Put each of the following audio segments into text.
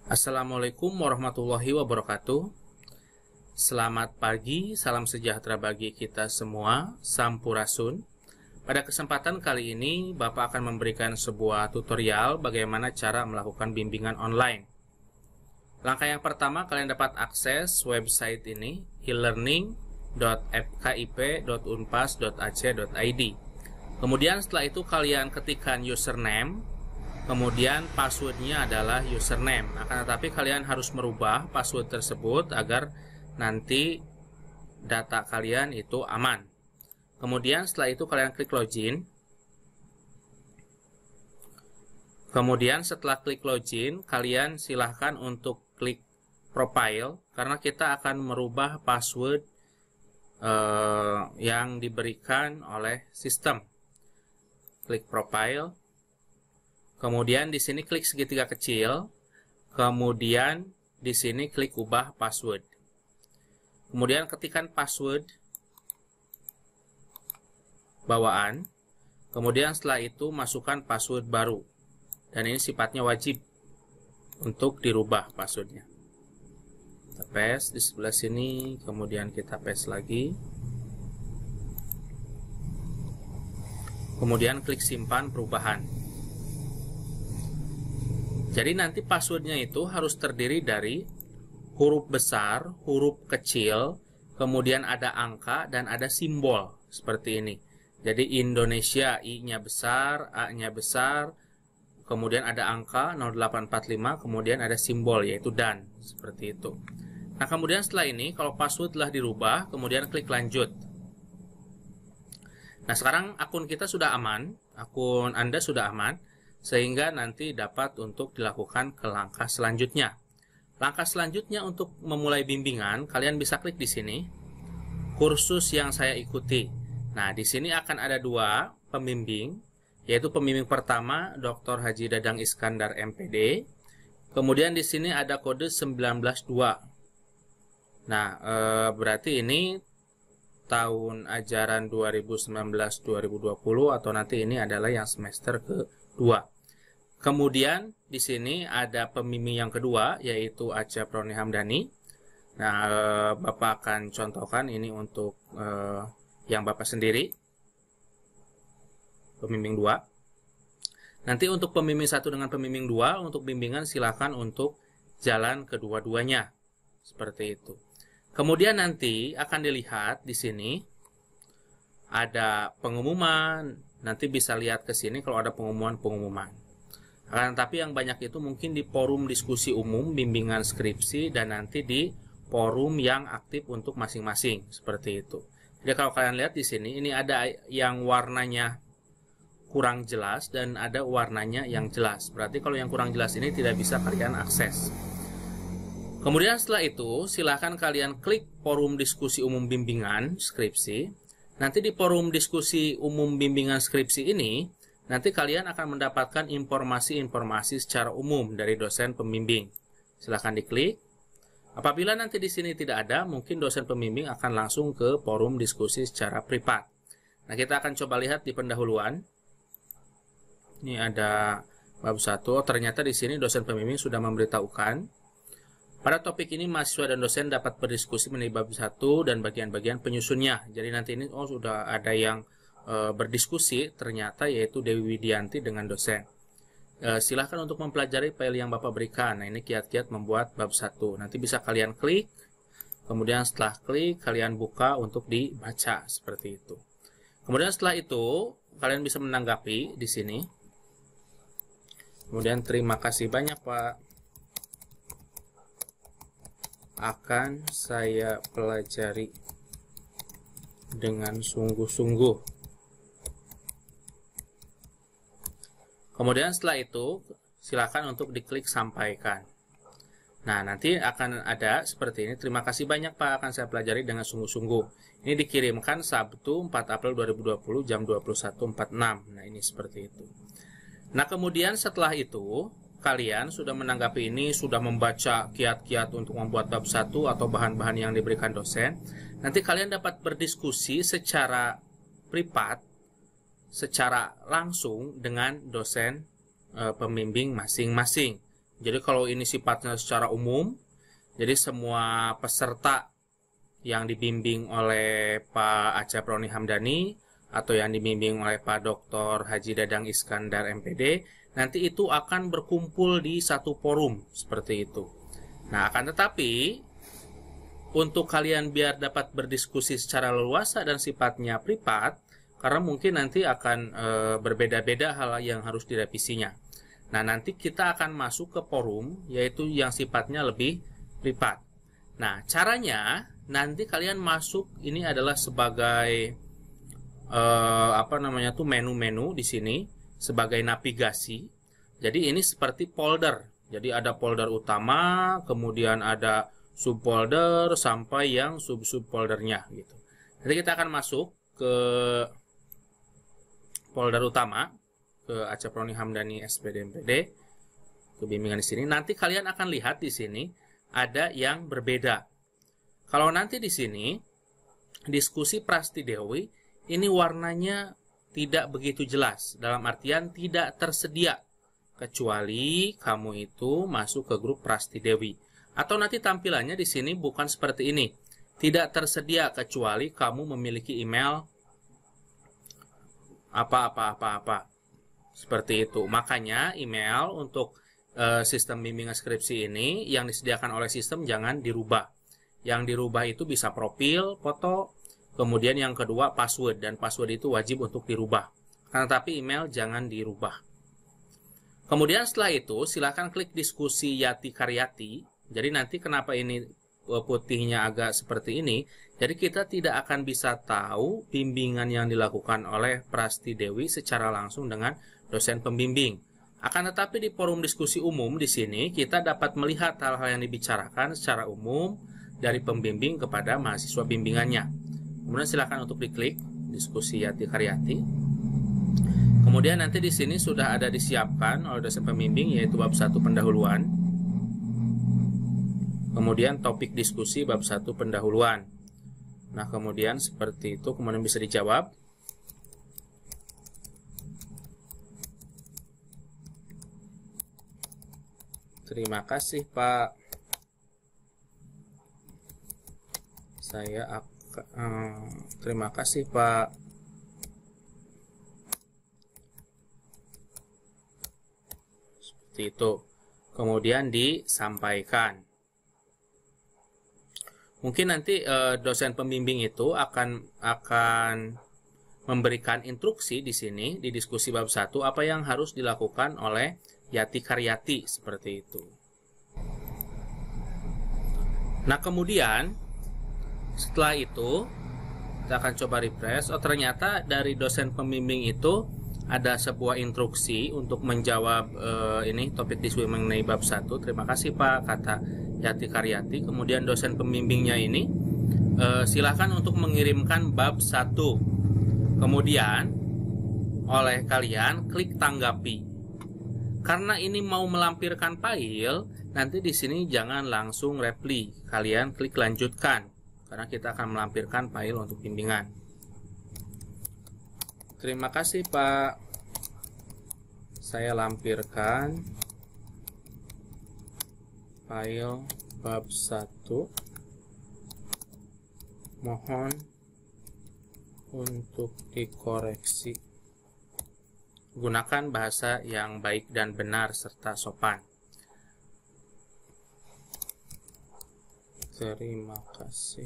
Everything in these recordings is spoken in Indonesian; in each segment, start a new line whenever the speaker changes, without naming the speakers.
Assalamualaikum warahmatullahi wabarakatuh. Selamat pagi, salam sejahtera bagi kita semua, Sampurasun. Pada kesempatan kali ini, Bapak akan memberikan sebuah tutorial bagaimana cara melakukan bimbingan online. Langkah yang pertama, kalian dapat akses website ini, e-learning.fkip.unpas.ac.id. Kemudian setelah itu kalian ketikkan username, kemudian passwordnya adalah username. Akan tetapi kalian harus merubah password tersebut agar nanti data kalian itu aman. Kemudian setelah itu kalian klik login. Kemudian setelah klik login, kalian silahkan untuk klik profile, karena kita akan merubah password yang diberikan oleh sistem. Klik profile. Kemudian di sini klik segitiga kecil, kemudian di sini klik ubah password. Kemudian ketikkan password bawaan. Kemudian setelah itu masukkan password baru. Dan ini sifatnya wajib untuk dirubah passwordnya. Kita paste di sebelah sini, kemudian kita paste lagi. Kemudian klik simpan perubahan. Jadi nanti passwordnya itu harus terdiri dari huruf besar, huruf kecil, kemudian ada angka dan ada simbol seperti ini. Jadi Indonesia, I-nya besar, A-nya besar, kemudian ada angka 0845, kemudian ada simbol yaitu dan, seperti itu. Nah, kemudian setelah ini kalau password telah dirubah, kemudian klik lanjut. Nah, sekarang akun kita sudah aman, akun Anda sudah aman, sehingga nanti dapat untuk dilakukan ke langkah selanjutnya. Langkah selanjutnya untuk memulai bimbingan, kalian bisa klik di sini, kursus yang saya ikuti. Nah, di sini akan ada dua pembimbing, yaitu pembimbing pertama Dr. Haji Dadang Iskandar MPD. Kemudian di sini ada kode 192. Nah, berarti ini tahun ajaran 2019-2020 atau nanti ini adalah yang semester kedua. Kemudian di sini ada pembimbing yang kedua yaitu Acha Proni Hamdani. Nah, Bapak akan contohkan ini untuk yang Bapak sendiri. Pembimbing 2. Nanti untuk pembimbing 1 dengan pembimbing 2 untuk bimbingan silakan untuk jalan kedua-duanya. Seperti itu. Kemudian nanti akan dilihat di sini ada pengumuman. Nanti bisa lihat ke sini kalau ada pengumuman-pengumuman. Tapi yang banyak itu mungkin di forum diskusi umum, bimbingan skripsi, dan nanti di forum yang aktif untuk masing-masing, seperti itu. Jadi kalau kalian lihat di sini, ini ada yang warnanya kurang jelas dan ada warnanya yang jelas. Berarti kalau yang kurang jelas ini tidak bisa kalian akses. Kemudian setelah itu, silakan kalian klik forum diskusi umum bimbingan skripsi. Nanti di forum diskusi umum bimbingan skripsi ini, nanti kalian akan mendapatkan informasi-informasi secara umum dari dosen pembimbing. Silahkan diklik. Apabila nanti di sini tidak ada, mungkin dosen pembimbing akan langsung ke forum diskusi secara privat. Nah, kita akan coba lihat di pendahuluan. Ini ada bab 1. Oh, ternyata di sini dosen pembimbing sudah memberitahukan. Pada topik ini, mahasiswa dan dosen dapat berdiskusi mengenai bab 1 dan bagian-bagian penyusunnya. Jadi nanti ini sudah ada yang berdiskusi ternyata yaitu Dewi Widianti dengan dosen. Silahkan untuk mempelajari file yang Bapak berikan. Nah, ini kiat-kiat membuat bab 1. Nanti bisa kalian klik, kemudian setelah klik kalian buka untuk dibaca seperti itu. Kemudian setelah itu kalian bisa menanggapi di sini. Kemudian terima kasih banyak Pak. Akan saya pelajari dengan sungguh-sungguh. Kemudian setelah itu, silakan untuk diklik sampaikan. Nah, nanti akan ada seperti ini. Terima kasih banyak Pak, akan saya pelajari dengan sungguh-sungguh. Ini dikirimkan Sabtu 4 April 2020 jam 21.46. Nah, ini seperti itu. Nah, kemudian setelah itu, kalian sudah menanggapi ini, sudah membaca kiat-kiat untuk membuat bab 1 atau bahan-bahan yang diberikan dosen. Nanti kalian dapat berdiskusi secara privat, secara langsung dengan dosen pembimbing masing-masing. Jadi kalau ini sifatnya secara umum, jadi semua peserta yang dibimbing oleh Pak Acep Roni Hamdani atau yang dibimbing oleh Pak Dr. Haji Dadang Iskandar MPD, nanti itu akan berkumpul di satu forum seperti itu. Nah, akan tetapi untuk kalian biar dapat berdiskusi secara leluasa dan sifatnya privat, karena mungkin nanti akan berbeda-beda hal yang harus direvisinya. Nah, nanti kita akan masuk ke forum, yaitu yang sifatnya lebih privat. Nah, caranya nanti kalian masuk, ini adalah sebagai menu-menu di sini sebagai navigasi. Jadi ini seperti folder. Jadi ada folder utama, kemudian ada subfolder sampai yang sub-subfoldernya gitu. Jadi kita akan masuk ke folder utama, ke Acep Roni Hamdani SPD MPD, ke bimbingan di sini. Nanti kalian akan lihat di sini ada yang berbeda. Kalau nanti di sini diskusi Prasti Dewi, ini warnanya tidak begitu jelas, dalam artian tidak tersedia kecuali kamu itu masuk ke grup Prasti Dewi. Atau nanti tampilannya di sini bukan seperti ini, tidak tersedia kecuali kamu memiliki email apa. Seperti itu. Makanya email untuk sistem bimbingan skripsi ini yang disediakan oleh sistem jangan dirubah. Yang dirubah itu bisa profil, foto, kemudian yang kedua password, dan password itu wajib untuk dirubah. Tetapi email jangan dirubah. Kemudian setelah itu silahkan klik diskusi Yati Karyati. Jadi nanti kenapa ini putihnya agak seperti ini? Jadi kita tidak akan bisa tahu bimbingan yang dilakukan oleh Prasti Dewi secara langsung dengan dosen pembimbing. Akan tetapi di forum diskusi umum di sini kita dapat melihat hal-hal yang dibicarakan secara umum dari pembimbing kepada mahasiswa bimbingannya. Kemudian silakan untuk diklik diskusi Yati Karyati. Kemudian nanti di sini sudah ada disiapkan oleh dosen pembimbing yaitu bab 1 pendahuluan. Kemudian topik diskusi bab 1 pendahuluan. Nah, kemudian seperti itu kemudian bisa dijawab. Terima kasih, Pak. Terima kasih, Pak. Seperti itu. Kemudian disampaikan. Mungkin nanti dosen pembimbing itu akan memberikan instruksi di sini di diskusi bab 1 apa yang harus dilakukan oleh Yati Karyati seperti itu. Nah, kemudian setelah itu kita akan coba refresh. Oh, ternyata dari dosen pembimbing itu ada sebuah instruksi untuk menjawab ini topik diskusi mengenai bab 1. Terima kasih, Pak, kata Yati Karyati. Kemudian dosen pembimbingnya ini silakan untuk mengirimkan bab 1. Kemudian oleh kalian klik tanggapi. Karena ini mau melampirkan file, nanti di sini jangan langsung reply. Kalian klik lanjutkan karena kita akan melampirkan file untuk bimbingan. Terima kasih, Pak. Saya lampirkan file bab 1. Mohon untuk dikoreksi. Gunakan bahasa yang baik dan benar serta sopan. Terima kasih.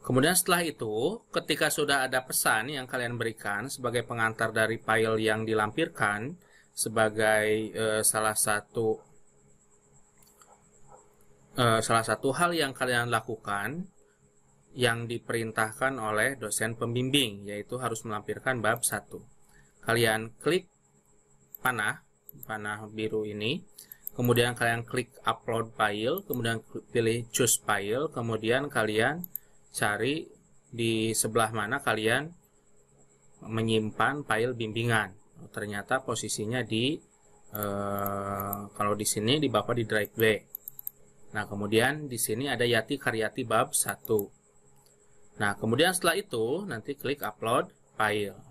Kemudian setelah itu, ketika sudah ada pesan yang kalian berikan sebagai pengantar dari file yang dilampirkan sebagai salah satu hal yang kalian lakukan yang diperintahkan oleh dosen pembimbing, yaitu harus melampirkan bab 1. Kalian klik panah biru ini, kemudian kalian klik upload file, kemudian pilih choose file, kemudian kalian cari di sebelah mana kalian menyimpan file bimbingan. Ternyata posisinya di kalau di sini di Bapak di drive B. Nah, kemudian di sini ada Yati Karyati bab 1. Nah, kemudian setelah itu nanti klik upload file.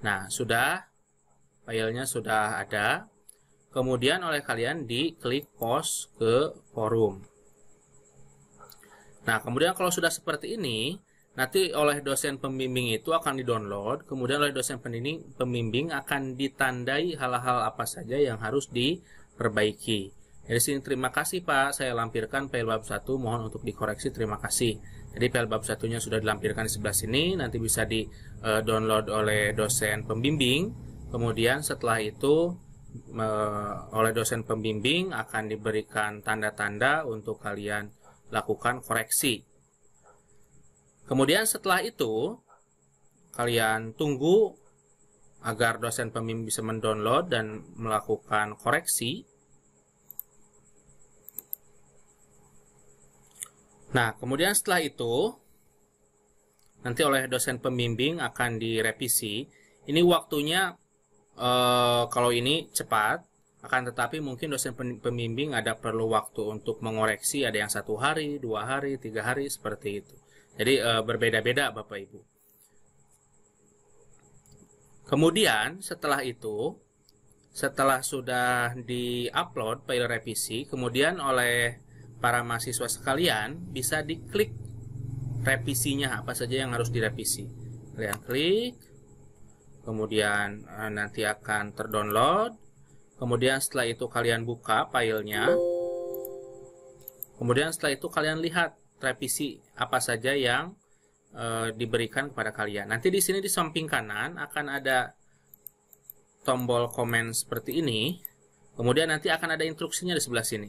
Nah, sudah filenya sudah ada. Kemudian oleh kalian diklik post ke forum. Nah, kemudian kalau sudah seperti ini, nanti oleh dosen pembimbing itu akan di-download, kemudian oleh dosen pembimbing akan ditandai hal-hal apa saja yang harus diperbaiki. Dari sini, terima kasih Pak, saya lampirkan file bab 1, mohon untuk dikoreksi, terima kasih. Jadi file bab 1-nya sudah dilampirkan di sebelah sini, nanti bisa di-download oleh dosen pembimbing. Kemudian setelah itu oleh dosen pembimbing akan diberikan tanda-tanda untuk kalian lakukan koreksi. Kemudian setelah itu kalian tunggu agar dosen pembimbing bisa mendownload dan melakukan koreksi. Nah, kemudian setelah itu nanti oleh dosen pembimbing akan direvisi. Ini waktunya kalau ini cepat, akan tetapi mungkin dosen pembimbing ada perlu waktu untuk mengoreksi, ada yang 1 hari, 2 hari, 3 hari, seperti itu. Jadi berbeda-beda Bapak Ibu. Kemudian setelah itu, setelah sudah di-upload file revisi, kemudian oleh para mahasiswa sekalian bisa diklik revisinya, apa saja yang harus direvisi. Kalian klik, kemudian nanti akan terdownload. Kemudian setelah itu kalian buka filenya. Kemudian setelah itu kalian lihat revisi apa saja yang diberikan kepada kalian. Nanti di sini di samping kanan akan ada tombol komen seperti ini. Kemudian nanti akan ada instruksinya di sebelah sini.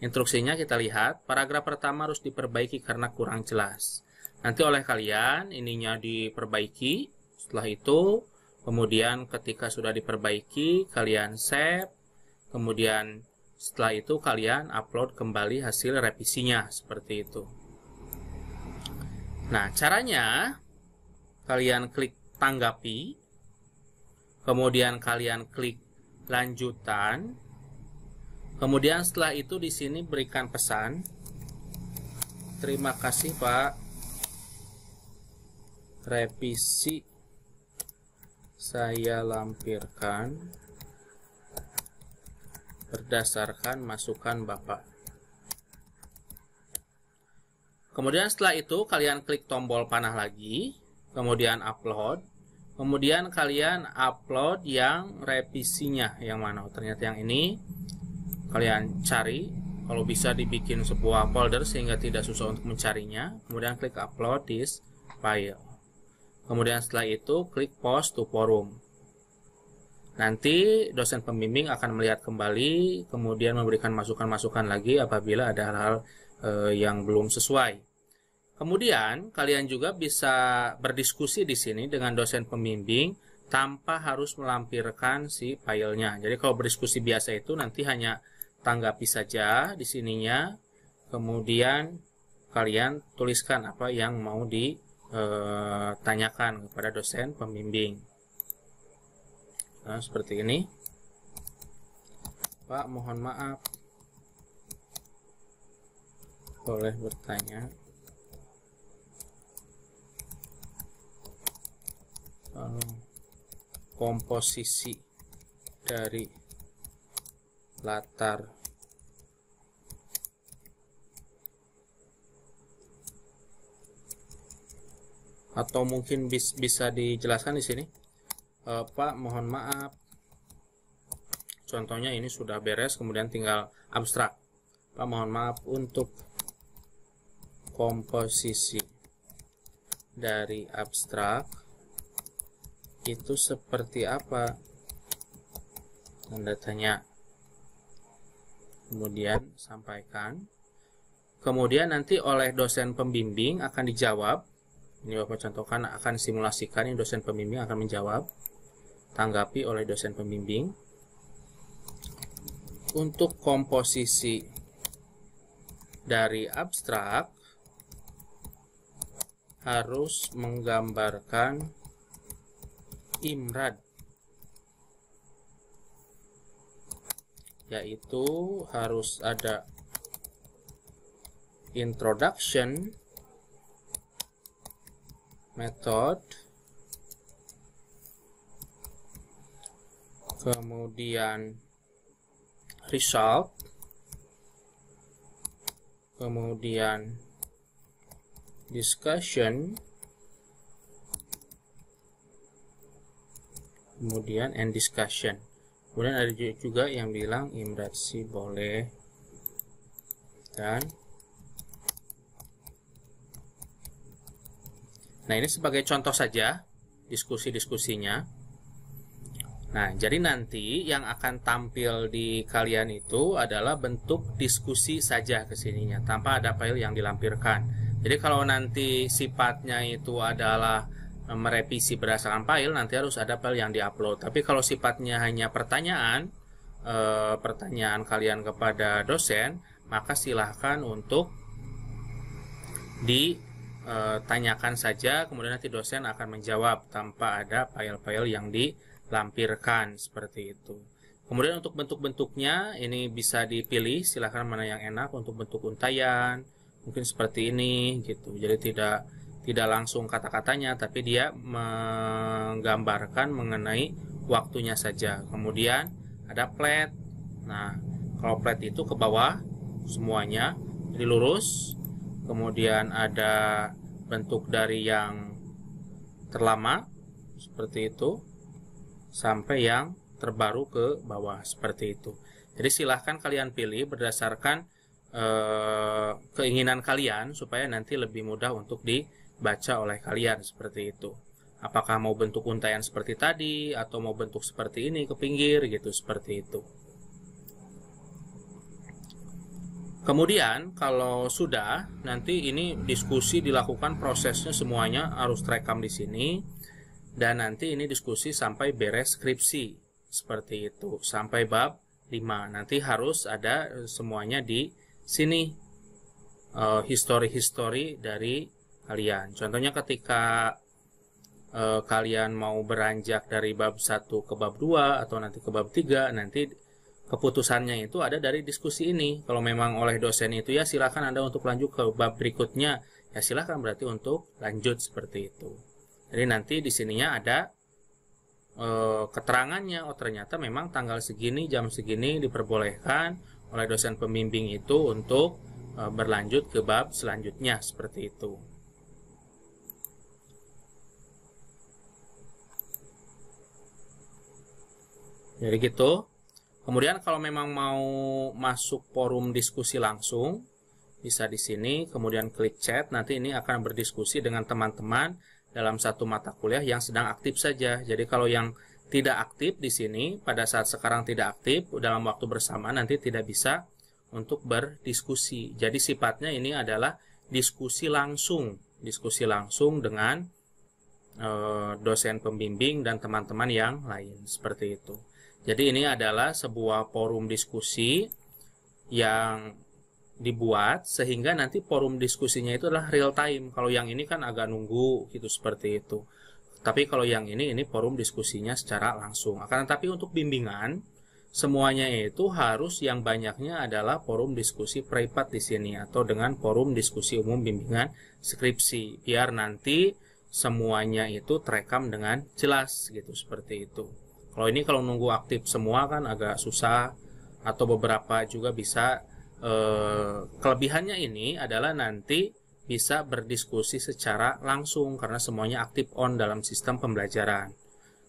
Instruksinya kita lihat, paragraf pertama harus diperbaiki karena kurang jelas. Nanti oleh kalian ininya diperbaiki. Setelah itu, kemudian ketika sudah diperbaiki, kalian save. Kemudian setelah itu kalian upload kembali hasil revisinya, seperti itu. Nah, caranya kalian klik tanggapi, kemudian kalian klik lanjutan, kemudian setelah itu di sini berikan pesan, terima kasih Pak, revisi saya lampirkan berdasarkan masukan Bapak. Kemudian setelah itu kalian klik tombol panah lagi, kemudian upload, kemudian kalian upload yang revisinya yang mana. Ternyata yang ini kalian cari, kalau bisa dibikin sebuah folder sehingga tidak susah untuk mencarinya. Kemudian klik upload this file. Kemudian setelah itu klik post to forum. Nanti dosen pembimbing akan melihat kembali, kemudian memberikan masukan-masukan lagi apabila ada hal-hal yang belum sesuai. Kemudian kalian juga bisa berdiskusi di sini dengan dosen pembimbing tanpa harus melampirkan si filenya. Jadi kalau berdiskusi biasa itu nanti hanya tanggapi saja di sininya, kemudian kalian tuliskan apa yang mau ditanyakan kepada dosen pembimbing. Nah, seperti ini. Pak, mohon maaf, boleh bertanya komposisi dari latar atau mungkin bisa dijelaskan di sini. Pak, mohon maaf, contohnya ini sudah beres, kemudian tinggal abstrak. Pak, mohon maaf, untuk komposisi dari abstrak itu seperti apa? Tanda tanya. Kemudian sampaikan. Kemudian nanti oleh dosen pembimbing akan dijawab. Ini Bapak contohkan, akan simulasikan, ini dosen pembimbing akan menjawab. Tanggapi oleh dosen pembimbing. Untuk komposisi dari abstrak harus menggambarkan imrad, yaitu harus ada introduction, method, kemudian result, kemudian discussion, kemudian and discussion. Kemudian ada juga yang bilang imreksi boleh, dan nah ini sebagai contoh saja diskusi-diskusinya. Nah, jadi nanti yang akan tampil di kalian itu adalah bentuk diskusi saja kesininya, tanpa ada file yang dilampirkan. Jadi kalau nanti sifatnya itu adalah merevisi berdasarkan file, nanti harus ada file yang diupload. Tapi kalau sifatnya hanya pertanyaan, pertanyaan kalian kepada dosen, maka silahkan untuk ditanyakan saja, kemudian nanti dosen akan menjawab tanpa ada file-file yang dilampirkan seperti itu. Kemudian untuk bentuk-bentuknya ini bisa dipilih, silahkan mana yang enak untuk bentuk untayan, mungkin seperti ini gitu. Jadi tidak langsung kata-katanya, tapi dia menggambarkan mengenai waktunya saja. Kemudian ada flat. Nah, kalau flat itu ke bawah semuanya, jadi lurus. Kemudian ada bentuk dari yang terlama seperti itu sampai yang terbaru ke bawah seperti itu. Jadi silahkan kalian pilih berdasarkan keinginan kalian supaya nanti lebih mudah untuk dibaca oleh kalian seperti itu. Apakah mau bentuk untayan seperti tadi atau mau bentuk seperti ini ke pinggir gitu, seperti itu. Kemudian kalau sudah, nanti ini diskusi dilakukan, prosesnya semuanya harus terekam di sini, dan nanti ini diskusi sampai beres skripsi seperti itu, sampai bab 5. Nanti harus ada semuanya di sini, history dari kalian. Contohnya ketika kalian mau beranjak dari bab 1 ke bab 2 atau nanti ke bab 3, nanti keputusannya itu ada dari diskusi ini. Kalau memang oleh dosen itu ya silakan Anda untuk lanjut ke bab berikutnya, ya silakan berarti untuk lanjut seperti itu. Jadi nanti di sininya ada keterangannya, oh ternyata memang tanggal segini, jam segini diperbolehkan oleh dosen pembimbing itu untuk berlanjut ke bab selanjutnya seperti itu. Jadi gitu. Kemudian kalau memang mau masuk forum diskusi langsung, bisa di sini, kemudian klik chat. Nanti ini akan berdiskusi dengan teman-teman dalam satu mata kuliah yang sedang aktif saja. Jadi kalau yang tidak aktif di sini, pada saat sekarang tidak aktif, dalam waktu bersama nanti tidak bisa untuk berdiskusi. Jadi sifatnya ini adalah diskusi langsung dengan dosen pembimbing dan teman-teman yang lain, seperti itu. Jadi ini adalah sebuah forum diskusi yang dibuat sehingga nanti forum diskusinya itu adalah real time. Kalau yang ini kan agak nunggu gitu, seperti itu. Tapi kalau yang ini forum diskusinya secara langsung. Akan tetapi untuk bimbingan semuanya itu harus yang banyaknya adalah forum diskusi privat di sini atau dengan forum diskusi umum bimbingan skripsi, biar nanti semuanya itu terekam dengan jelas gitu, seperti itu. Kalau ini kalau nunggu aktif semua kan agak susah, atau beberapa juga bisa. Kelebihannya ini adalah nanti bisa berdiskusi secara langsung karena semuanya aktif on dalam sistem pembelajaran.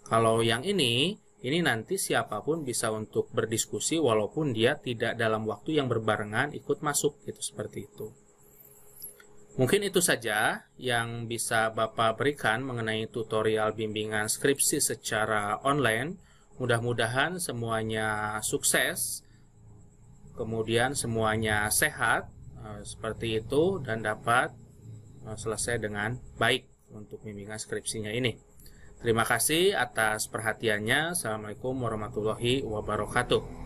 Kalau yang ini nanti siapapun bisa untuk berdiskusi walaupun dia tidak dalam waktu yang berbarengan ikut masuk gitu, seperti itu. Mungkin itu saja yang bisa Bapak berikan mengenai tutorial bimbingan skripsi secara online. Mudah-mudahan semuanya sukses, kemudian semuanya sehat, seperti itu, dan dapat selesai dengan baik untuk bimbingan skripsinya ini. Terima kasih atas perhatiannya. Assalamualaikum warahmatullahi wabarakatuh.